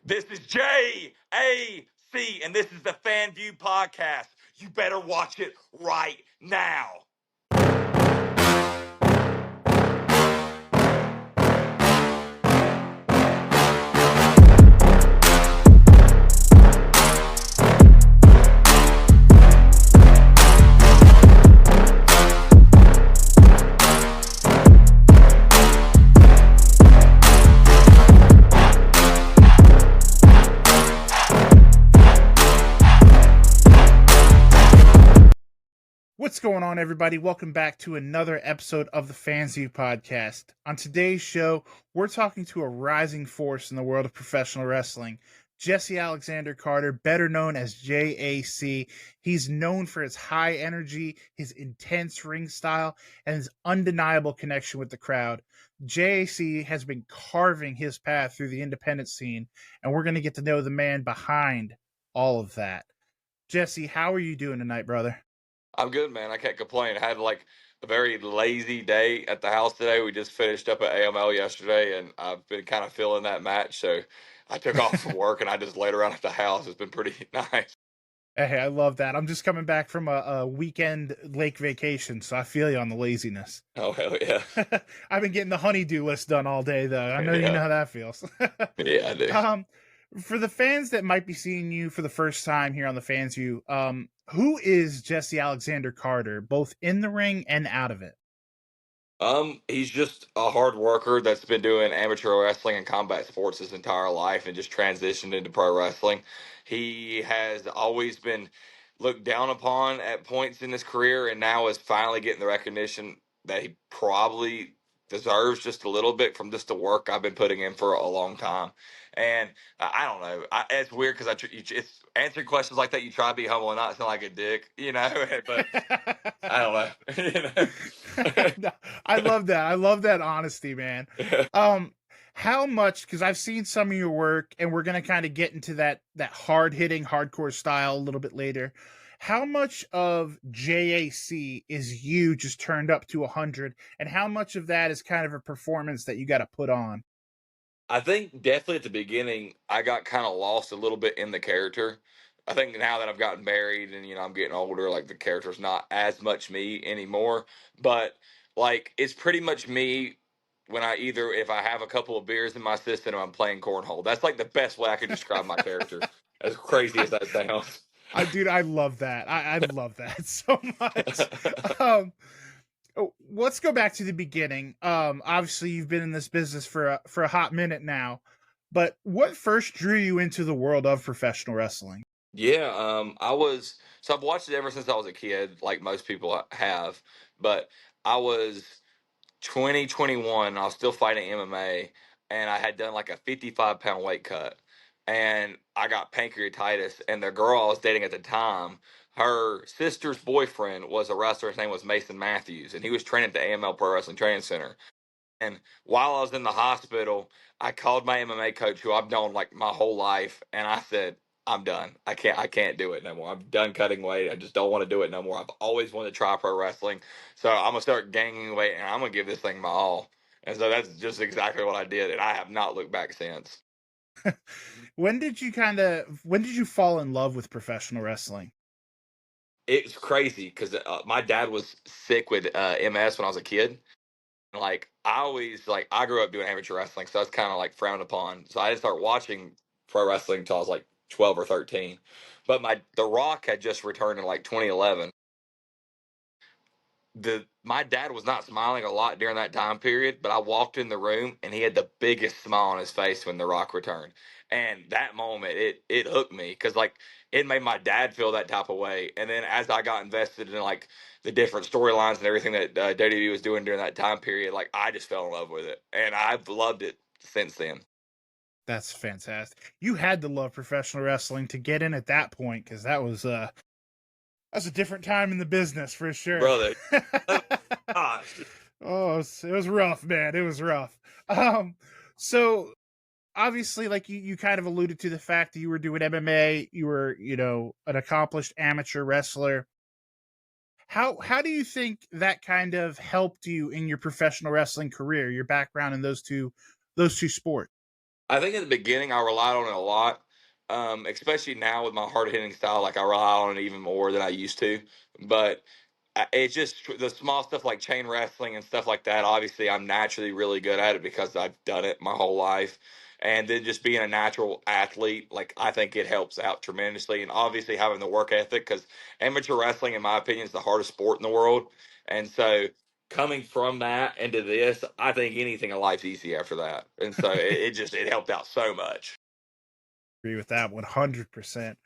This is J.A.C. and this is the Fan View Podcast. You better watch it right now. What's going on, everybody? Welcome back to another episode of the Fans View Podcast. On today's show, we're talking to a rising force in the world of professional wrestling, J.A.C. Alexander Carter, better known as J.A.C. He's known for his high energy, his intense ring style, and his undeniable connection with the crowd. J.A.C. has been carving his path through the independent scene, and we're going to get to know the man behind all of that. Jesse, how are you doing tonight, brother? I'm good, man. I can't complain. I had like a very lazy day at the house today. We just finished up at AML yesterday, and I've been kind of feeling that match. So I took off from work and I just laid around at the house. It's been pretty nice. Hey, I love that. I'm just coming back from a weekend lake vacation, so I feel you on the laziness. Oh, hell yeah. I've been getting the honeydew list done all day, though. I know Yeah. you know how that feels. Yeah, I do. For the fans that might be seeing you for the first time here on the Fans View, who is J.A.C. Alexander Carter, both in the ring and out of it? He's just a hard worker that's been doing amateur wrestling and combat sports his entire life and just transitioned into pro wrestling. He has always been looked down upon at points in his career and now is finally getting the recognition that he probably deserves just a little bit from just the work I've been putting in for a long time. And I don't know. It's weird because it's answering questions like that. You try to be humble and not sound like a dick, you know. But I don't know. No, I love that. I love that honesty, man. How much, because I've seen some of your work, and we're going to kind of get into that hard-hitting, hardcore style a little bit later. How much of J.A.C. is you just turned up to 100, and how much of that is kind of a performance that you got to put on? I think definitely at the beginning, I got kind of lost a little bit in the character. I think now that I've gotten married and I'm getting older, like the character's not as much me anymore. But like it's pretty much me when if I have a couple of beers in my system and I'm playing cornhole. That's like the best way I could describe my character. As crazy as that sounds. Dude, I love that. I love that so much. Um, let's go back to the beginning. Obviously you've been in this business for a hot minute now, but what first drew you into the world of professional wrestling? Yeah, I've watched it ever since I was a kid, like most people have. But I was 2021. I was still fighting MMA, and I had done like a 55-pound weight cut, and I got pancreatitis. And the girl I was dating at the time, her sister's boyfriend was a wrestler. His name was Mason Matthews, and he was training at the AML Pro Wrestling Training Center. And while I was in the hospital, I called my MMA coach, who I've known like my whole life, and I said, "I'm done. I can't do it no more. I'm done cutting weight. I just don't want to do it no more. I've always wanted to try pro wrestling, so I'm gonna start gaining weight, and I'm gonna give this thing my all." And so that's just exactly what I did, and I have not looked back since. When did you fall in love with professional wrestling? It's crazy because my dad was sick with MS when I was a kid. Like I grew up doing amateur wrestling, so that's kind of like frowned upon. So I didn't start watching pro wrestling until I was like 12 or 13. But The Rock had just returned in like 2011. My dad was not smiling a lot during that time period, but I walked in the room and he had the biggest smile on his face when The Rock returned. And that moment, it hooked me because like it made my dad feel that type of way. And then as I got invested in like the different storylines and everything that WWE was doing during that time period, like I just fell in love with it, and I've loved it since then. That's fantastic. You had to love professional wrestling to get in at that point, because that's a different time in the business for sure. Brother. Gosh. Oh, it was rough, man. It was rough. So obviously, like you kind of alluded to the fact that you were doing MMA, you were, an accomplished amateur wrestler. How do you think that kind of helped you in your professional wrestling career, your background in those two sports? I think in the beginning I relied on it a lot, especially now with my hard hitting style. Like I rely on it even more than I used to. But it's just the small stuff like chain wrestling and stuff like that. Obviously, I'm naturally really good at it because I've done it my whole life. And then just being a natural athlete, like I think it helps out tremendously. And obviously having the work ethic, because amateur wrestling, in my opinion, is the hardest sport in the world. And so coming from that into this, I think anything in life's easy after that. And so it helped out so much. Agree with that 100%.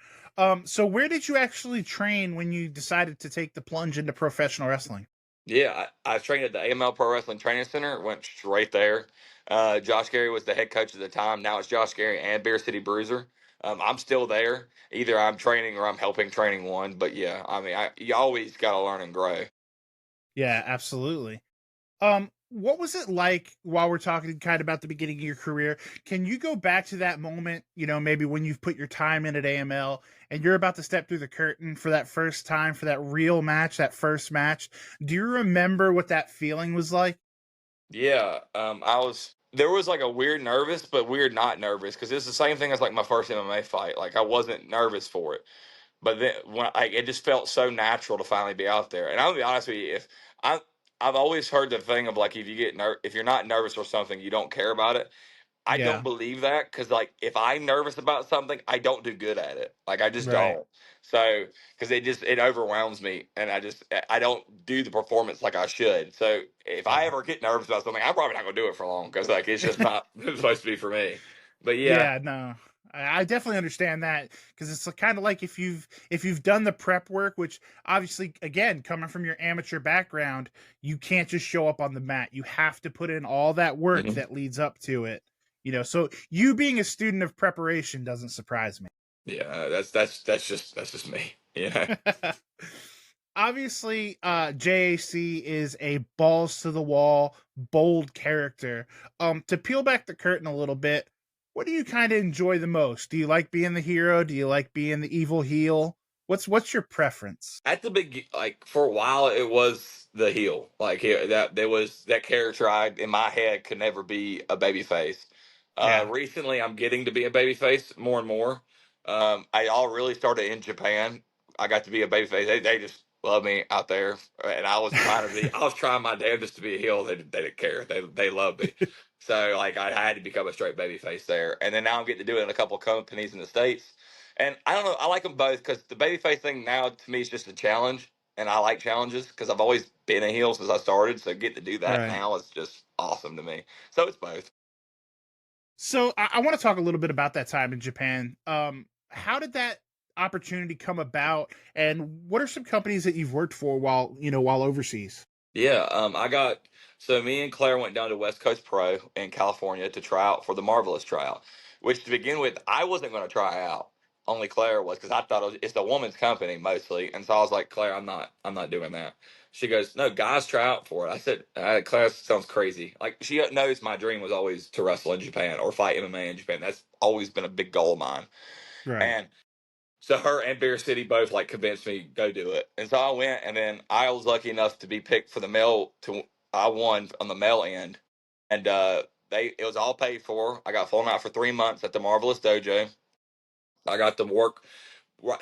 So where did you actually train when you decided to take the plunge into professional wrestling? Yeah, I trained at the AML Pro Wrestling Training Center. Went straight there. Josh Gary was the head coach at the time. Now it's Josh Gary and Beer City Bruiser. I'm still there. Either I'm training or I'm helping training one. But yeah, I mean, you always got to learn and grow. Yeah, absolutely. What was it like while we're talking kind of about the beginning of your career? Can you go back to that moment, maybe when you've put your time in at AML and you're about to step through the curtain for that first time, for that real match, that first match? Do you remember what that feeling was like? Yeah, I was. There was like a weird nervous, but weird not nervous because it's the same thing as like my first MMA fight. Like I wasn't nervous for it. But then when it just felt so natural to finally be out there. And I'll be honest with you, if I I've always heard the thing of like if you're not nervous or something, you don't care about it. I don't Yeah, believe that because like if I'm nervous about something, I don't do good at it. Like I just right. don't. So because it overwhelms me, and I don't do the performance like I should. So if I Yeah. ever get nervous about something, I'm probably not gonna do it for long because like it's just not supposed to be for me. But yeah, Yeah, no. I definitely understand that because it's kind of like if you've done the prep work, which obviously again coming from your amateur background, you can't just show up on the mat. You have to put in all that work mhm, that leads up to it. So you being a student of preparation doesn't surprise me. yeah, that's just me. Yeah. Obviously, J.A.C is a balls to the wall, bold character. To peel back the curtain a little bit, what do you kind of enjoy the most? Do you like being the hero? Do you like being the evil heel? What's your preference? At the big like for a while it was the heel like that there was that character I in my head could never be a baby face. Yeah, Recently I'm getting to be a baby face more and more. I all really started in Japan. I got to be a baby face. They just love me out there, and I was trying my damnedest to be a heel. They didn't care. They loved me. So like I had to become a straight baby face there, and then now I'm getting to do it in a couple companies in the states. And I don't know. I like them both because the babyface thing now to me is just a challenge, and I like challenges because I've always been a heel since I started. So getting to do that right. now is just awesome to me. So it's both. So I want to talk a little bit about that time in Japan. How did that opportunity come about, and what are some companies that you've worked for while overseas? Yeah, I got so me and Claire went down to West Coast Pro in California to try out for the Marvelous tryout, which to begin with I wasn't going to try out. Only Claire was because I thought it's a woman's company mostly, and so I was like, Claire, I'm not doing that. She goes, no, guys try out for it. I said, Claire, sounds crazy. Like she knows my dream was always to wrestle in Japan or fight MMA in Japan. That's always been a big goal of mine. Right. And so her and Bear City both like convinced me go do it, and so I went, and then I was lucky enough to be picked for the male. I won on the male end, and they it was all paid for. I got flown out for 3 months at the Marvelous Dojo. I got to work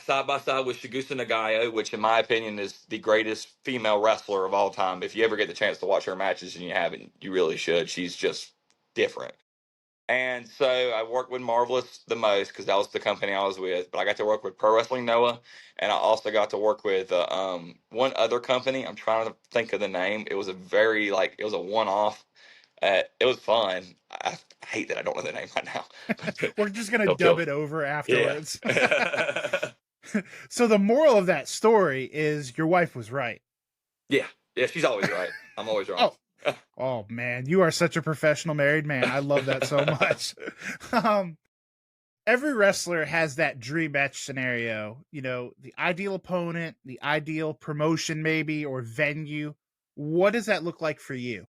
side by side with Shigusa Nagayo, which in my opinion is the greatest female wrestler of all time. If you ever get the chance to watch her matches and you haven't, you really should. She's just different. And so I worked with Marvelous the most because that was the company I was with. But I got to work with Pro Wrestling Noah, and I also got to work with one other company. I'm trying to think of the name. It was a very like it was a one off. It was fun. I hate that I don't know the name right now, but We're just gonna they'll dub kill. it over Yeah, afterwards. So the moral of that story is your wife was right. yeah, yeah. She's always right. I'm always wrong. Oh, oh man, you are such a professional married man. I love that so much. um, every wrestler has that dream match scenario. The ideal opponent, the ideal promotion, maybe or venue. What does that look like for you?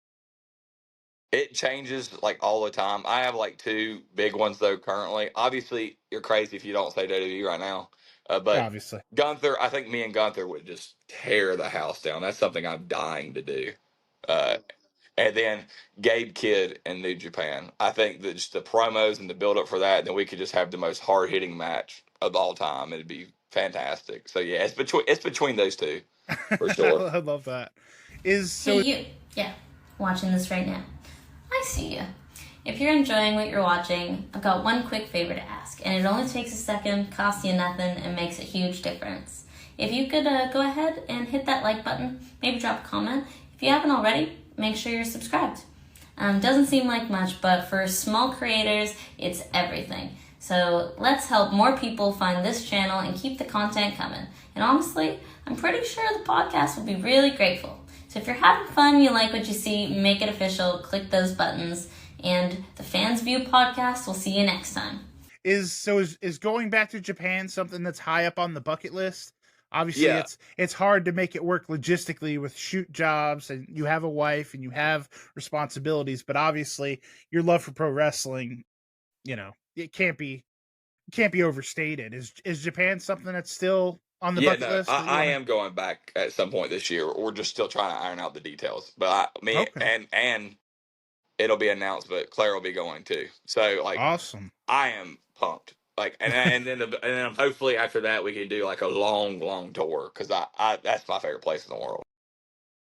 It changes like all the time. I have like two big ones though currently. Obviously, you're crazy if you don't say WWE right now. But Obviously, Gunther, I think me and Gunther would just tear the house down. That's something I'm dying to do. Uh, and then Gabe Kidd in New Japan. I think that just the promos and the build up for that, then we could just have the most hard hitting match of all time. It'd be fantastic. So yeah, it's between those two for sure. I love that. Is Hey, so you. Yeah, watching this right now. I see you. If you're enjoying what you're watching, I've got one quick favor to ask, and it only takes a second, costs you nothing, and makes a huge difference. If you could go ahead and hit that like button, maybe drop a comment. If you haven't already, make sure you're subscribed. Doesn't seem like much, but for small creators, it's everything. So let's help more people find this channel and keep the content coming. And honestly, I'm pretty sure the podcast will be really grateful. So if you're having fun, you like what you see, make it official, click those buttons, and the Fans View podcast, we'll see you next time. is going back to Japan something that's high up on the bucket list? Obviously, Yeah, it's hard to make it work logistically with shoot jobs, and you have a wife and you have responsibilities. But obviously, your love for pro wrestling, it can't be overstated. Is Japan something that's still on the yeah. bucket No, list that you I want to? am going back at some point this year. We're just still trying to iron out the details. But me Okay, and it'll be announced, but Claire will be going too. So like awesome. I am pumped. Like and then hopefully after that we can do like a long tour because I that's my favorite place in the world.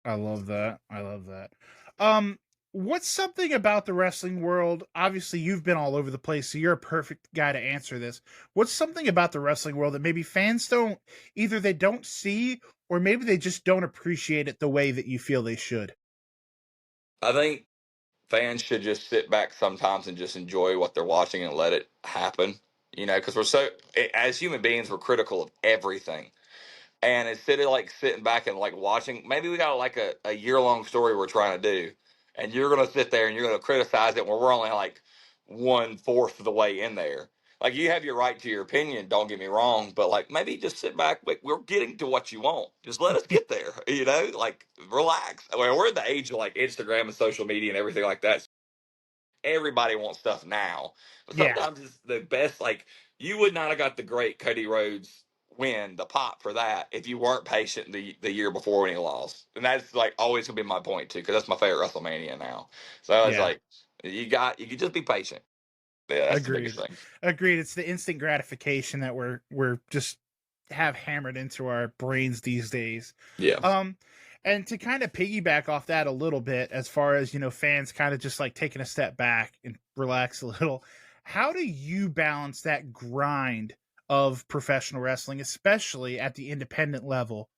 I love that. I love that. Um, what's something about the wrestling world? Obviously, you've been all over the place, so you're a perfect guy to answer this. What's something about the wrestling world that maybe fans don't either they don't see or maybe they just don't appreciate it the way that you feel they should? I think fans should just sit back sometimes and just enjoy what they're watching and let it happen. Because as human beings, we're critical of everything. And instead of like sitting back and like watching, maybe we got like a year long story we're trying to do, and you're gonna sit there and you're gonna criticize it when we're only like 1/4 of the way in there. Like you have your right to your opinion, don't get me wrong, but like maybe just sit back. Like, we're getting to what you want. Just let us get there. Like relax. I mean, we're in the age of like Instagram and social media and everything like that. Everybody wants stuff now. But Yeah, sometimes it's the best. Like you would not have got the great Cody Rhodes win, the pop for that, if you weren't patient the year before when he lost. And that's like always gonna be my point too, because that's my favorite WrestleMania now. So it's yeah. like you can just be patient. Yeah, that's the biggest Agreed. thing. Agreed. It's the instant gratification that we're just have hammered into our brains these days. Yeah. Um and to kind of piggyback off that a little bit, as far as fans kind of just like taking a step back and relax a little, how do you balance that grind of professional wrestling, especially at the independent level?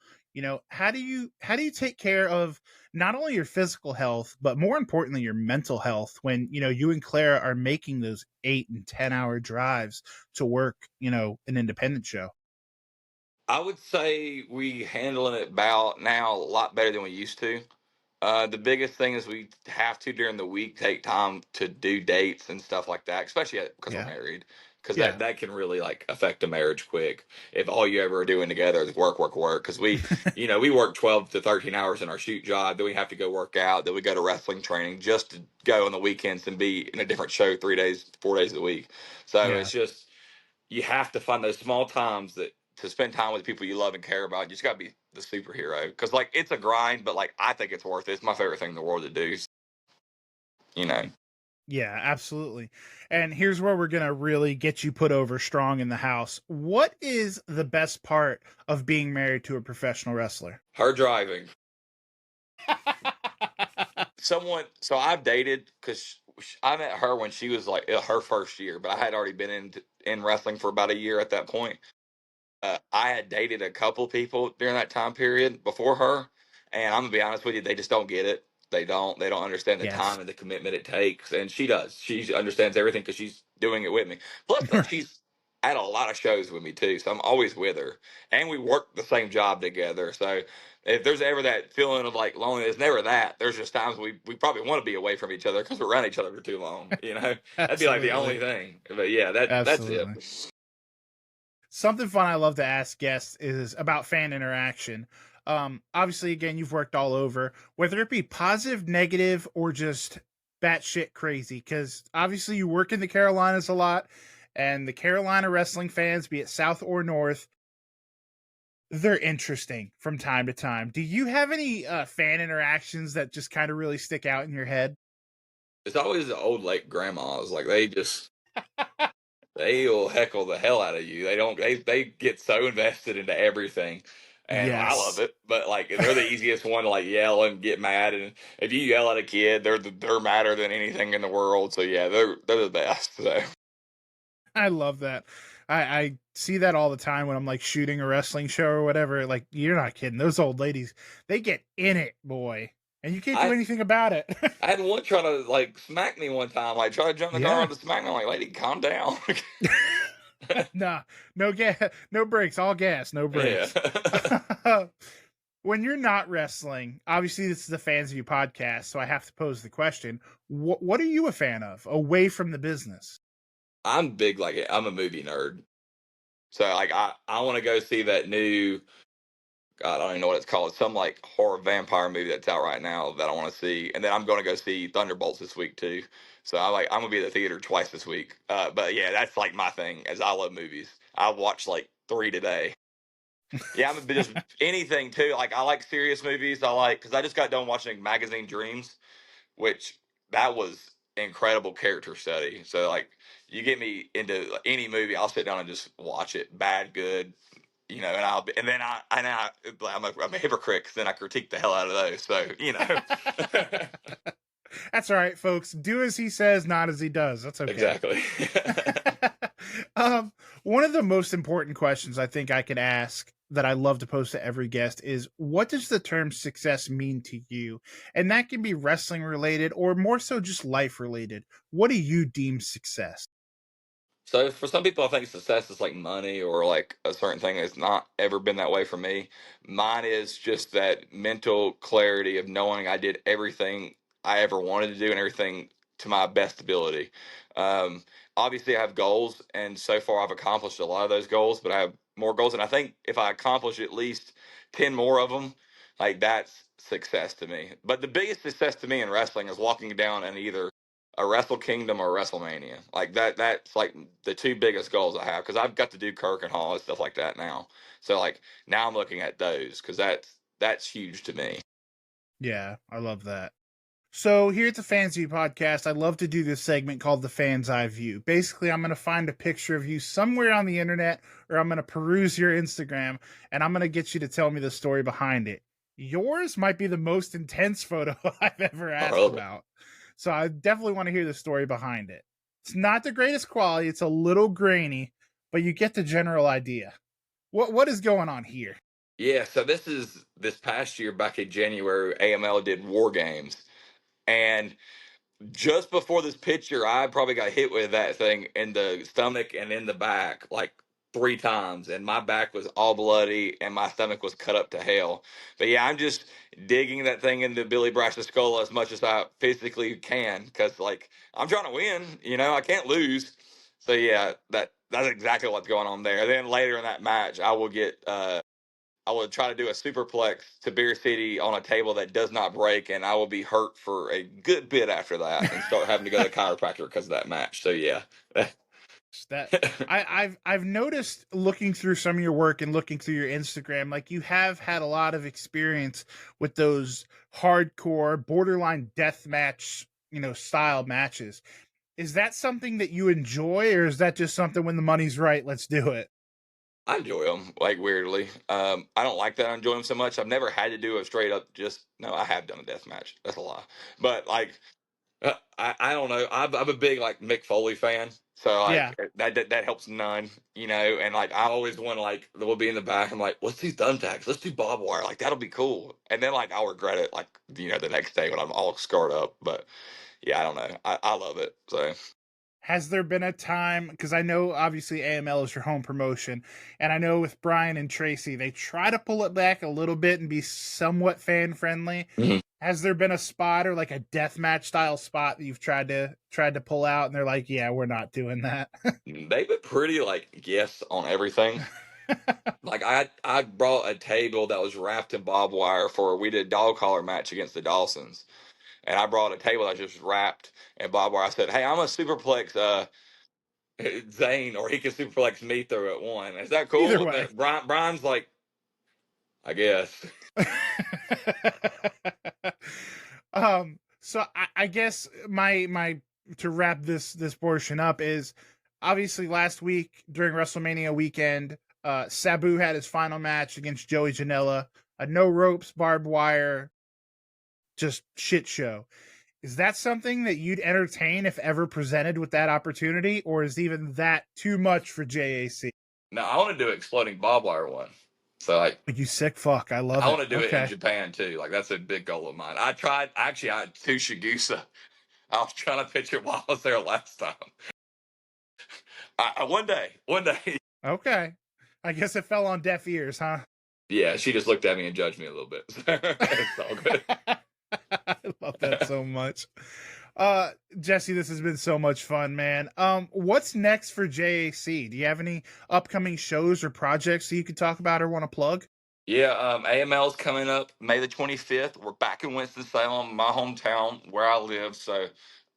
How do you take care of not only your physical health, but more importantly, your mental health when, you and Claire are making those 8 and 10 hour drives to work, an independent show? I would say we handling it about now a lot better than we used to. The biggest thing is we have to during the week take time to do dates and stuff like that, especially because we're Yeah. married. Because Yeah. that can really like affect a marriage quick if all you ever are doing together is work. Because we work 12 to 13 hours in our shoot job, then we have to go work out, then we go to wrestling training just to go on the weekends and be in a different show 3 days, 4 days a week. So Yeah. it's just you have to find those small times that to spend time with the people you love and care about. You just got to be the superhero because like it's a grind, but like I think it's worth it. It's my favorite thing in the world to do. You know, Yeah, absolutely. And here's where we're going to really get you put over strong in the house. What is the best part of being married to a professional wrestler? her driving. Someone, so I've dated because I met her when she was like her first year, but I had already been in wrestling for about a year at that point. I had dated a couple people during that time period before her, and I'm gonna be honest with you, they just don't get it. They don't understand the Yes. time and the commitment it takes, and she does. She understands everything because she's doing it with me. Plus, like she's at a lot of shows with me too, so I'm always with her, and we work the same job together. So if there's ever that feeling of like loneliness, never that. There's just times we probably want to be away from each other because we're around each other for too long. That'd be like the Absolutely. only thing. But yeah, that's it. Absolutely. Something fun I love to ask guests is about fan interaction. Obviously, again, you've worked all over, whether it be positive, negative, or just batshit crazy. Because obviously, you work in the Carolinas a lot, and the Carolina wrestling fans, be it South or North, they're interesting from time to time. Do you have any fan interactions that just kind of really stick out in your head? It's always the old like grandmas. Like they'll heckle the hell out of you. They get so invested into everything. And I love Yes. it, but like they're the easiest one to like yell and get mad. And if you yell at a kid, they're madder than anything in the world. So yeah, they're the best. So I love that. I see that all the time when I'm like shooting a wrestling show or whatever. Like, you're not kidding. Those old ladies, they get in it, boy. And you can't do I anything about it. I had one try to like smack me one time, like try to jump in the car Yeah. to smack me. I'm like, lady, calm down. Nah, no gas, no brakes, all gas, no Yeah. brakes. When you're not wrestling, obviously this is the Fans View podcast, so I have to pose the question: what are you a fan of away from the business? I'm big like I'm a movie nerd. So like I want to go see that new God, I don't even know what it's called. Some like horror vampire movie that's out right now that I want to see, and then I'm going to go see Thunderbolts this week too. So I'm gonna be at the theater twice this week. But yeah, that's like my thing. As I love movies, I watched like 3 today. Yeah, I'm just anything too. Like I like serious movies. I like because I just got done watching Magazine Dreams, which that was incredible character study. So like you get me into any movie, I'll sit down and just watch it, bad, good, and I'm a hypocrite 'cause then I critique the hell out of those. So That's all right, folks. Do as he says, not as he does. That's okay. exactly. One of the most important questions I think I could ask that I love to pose to every guest is, what does the term success mean to you? And that can be wrestling related or more so just life related. What do you deem success? So for some people, I think success is like money or like a certain thing. It's not ever been that way for me. Mine is just that mental clarity of knowing I did everything I ever wanted to do and everything to my best ability. Um, Obviously, I have goals, and so far I've accomplished a lot of those goals. But I have more goals, and I think if I accomplish at least 10 more of them, like that's success to me. But the biggest success to me in wrestling is walking down and either a Wrestle Kingdom or WrestleMania. Like that's like the 2 biggest goals I have because I've got to do Kirk and Hall and stuff like that now. So like now I'm looking at those because that's huge to me. Yeah, I love that. So here at the Fans View podcast, I love to do this segment called the Fan's Eye View. Basically, I'm going to find a picture of you somewhere on the internet, or I'm going to peruse your Instagram, and I'm going to get you to tell me the story behind it. Yours might be the most intense photo I've ever asked Oh, about. So I definitely want to hear the story behind it. It's not the greatest quality. It's a little grainy, but you get the general idea. What is going on here? yeah. So this past year back in January, AML did War Games, and just before this picture, I probably got hit with that thing in the stomach and in the back like 3 times, and my back was all bloody and my stomach was cut up to hell. But yeah, I'm just digging that thing into Billy Brash's skull as much as I physically can because like I'm trying to win, I can't lose. So yeah, that's exactly what's going on there. Then later in that match, I will try to do a superplex to Beer City on a table that does not break, and I will be hurt for a good bit after that and start having to go to the chiropractor because of that match. So yeah. That I've noticed looking through some of your work and looking through your Instagram, like you have had a lot of experience with those hardcore borderline death match, style matches. Is that something that you enjoy, or is that just something when the money's right, let's do it? I enjoy them, like weirdly. I don't like that I enjoy them so much. I've never had to do a straight up just no. I have done a death match. That's a lie. But like I don't know. I'm a big like Mick Foley fan, so Yeah. like that helps none, And like I always want to like we'll be in the back. I'm like, let's do thumbtacks, let's do barbed wire, like that'll be cool. And then like I'll regret it, like the next day when I'm all scarred up. But yeah, I don't know. I love it. So Has there been a time, because I know obviously AML is your home promotion, and I know with Brian and Tracy, they try to pull it back a little bit and be somewhat fan friendly. Mhm. Has there been a spot or like a death match style spot that you've tried to pull out and they're like, yeah, we're not doing that? they've been pretty like yes on everything. Like I brought a table that was wrapped in barbed wire for we did a dog collar match against the Dawsons. And I brought a table that just wrapped in barbed wire. I said, "Hey, I'm a superplex Zane, or he can superplex me through it one. Is that Either cool?" way. Brian's like, I guess. So I guess my to wrap this portion up is obviously last week during WrestleMania weekend, Sabu had his final match against Joey Janela, a no ropes, barbed wire, just shit show. Is that something that you'd entertain if ever presented with that opportunity, or is even that too much for J.A.C.? Now I want to do an exploding barbed wire one. So like, You sick fuck, I love I it. want to do it in Okay. Japan too. Like that's a big goal of mine. I tried actually. I had two Shigusa. I was trying to pitch it while I was there last time. One day. Okay. I guess it fell on deaf ears, huh? Yeah, she just looked at me and judged me a little bit. It's all good. I love that so much. Jesse, this has been so much fun, man. What's next for J.A.C? Do you have any upcoming shows or projects that you could talk about or want to plug? Yeah, AML's coming up May the 25th. We're back in Winston-Salem, my hometown, where I live. So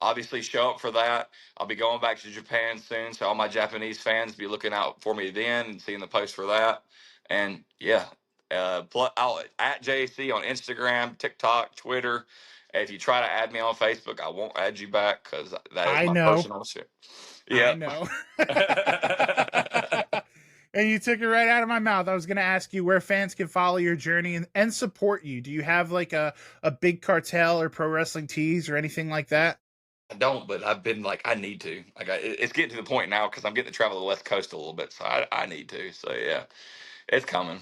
obviously show up for that. I'll be going back to Japan soon. So all my Japanese fans be looking out for me then and seeing the post for that. And yeah, I'll at J.A.C on Instagram, TikTok, Twitter. If you try to add me on Facebook, I won't add you back because that is I my know. personal shit. I Yeah. know. And you took it right out of my mouth. I was going to ask you where fans can follow your journey and support you. Do you have like a big cartel or pro wrestling tees or anything like that? I don't, but I've been like, I need to. Like, it's getting to the point now because I'm getting to travel the West Coast a little bit, so I need to. So yeah, it's coming.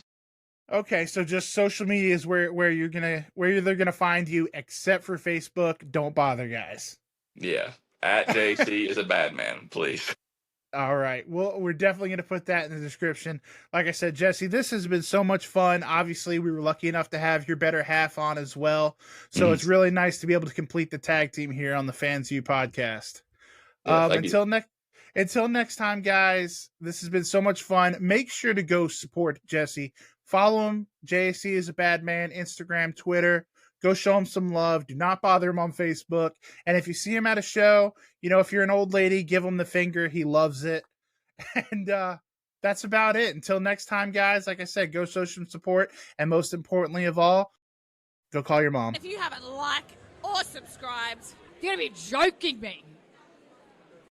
Okay, so just social media is where they're gonna find you, except for Facebook. Don't bother, guys. Yeah, at J.A.C is a bad man, please. All right. Well, we're definitely going to put that in the description. Like I said, Jesse, this has been so much fun. Obviously, we were lucky enough to have your better half on as well. So it's really nice to be able to complete the tag team here on the Fans View podcast. Yeah, Until next time, guys, this has been so much fun. Make sure to go support Jesse. Follow him. J.A.C is a bad man. Instagram, Twitter. Go show him some love. Do not bother him on Facebook. And if you see him at a show, if you're an old lady, give him the finger. He loves it. And that's about it. Until next time, guys, like I said, go show some support. And most importantly of all, go call your mom. If you haven't liked or subscribed, you're going to be joking me.